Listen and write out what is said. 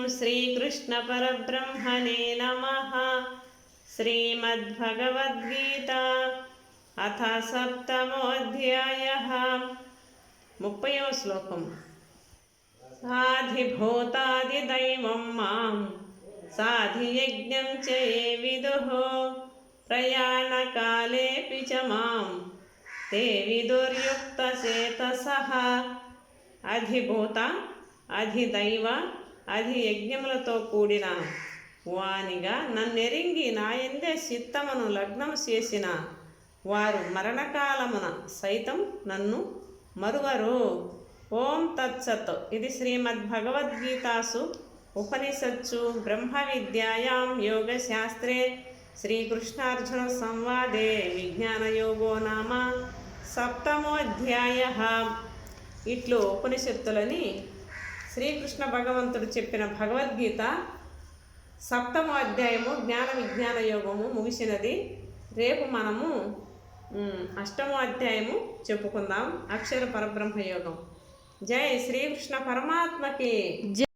श्रीकृष्णपरब्रह्मणे नमः। श्रीमद्भगवद्गीता अथ सप्तमोऽध्यायः। 30వ శ్లోకం। साधिभूतादिदैवं मां साधियज्ञं च ये विदुः प्रयाणकालेऽपि च मां ते विदुर्युक्तचेतसः। అధిభూత అధిదైవ అధియజ్ఞములతో కూడిన వానిగా నన్నెరింగి నాయందే చిత్తమును లగ్నం చేసిన వారు మరణకాలమున సైతం నన్ను మరువరు. ఓం తత్సత్. ఇది శ్రీమద్భగవద్గీతాసు ఉపనిషత్సు బ్రహ్మ విద్యాయాం యోగశాస్త్రే శ్రీకృష్ణార్జున సంవాదే విజ్ఞానయోగో నామ సప్తమోధ్యాయః. ఇట్లు ఉపనిషత్తులని శ్రీకృష్ణ భగవంతుడు చెప్పిన భగవద్గీత 7వ అధ్యాయము జ్ఞాన విజ్ఞాన యోగము ముగిసినది. రేపు మనము 8వ అధ్యాయము చెప్పుకుందాం, అక్షర పరబ్రహ్మ యోగం. జై శ్రీకృష్ణ పరమాత్మకి.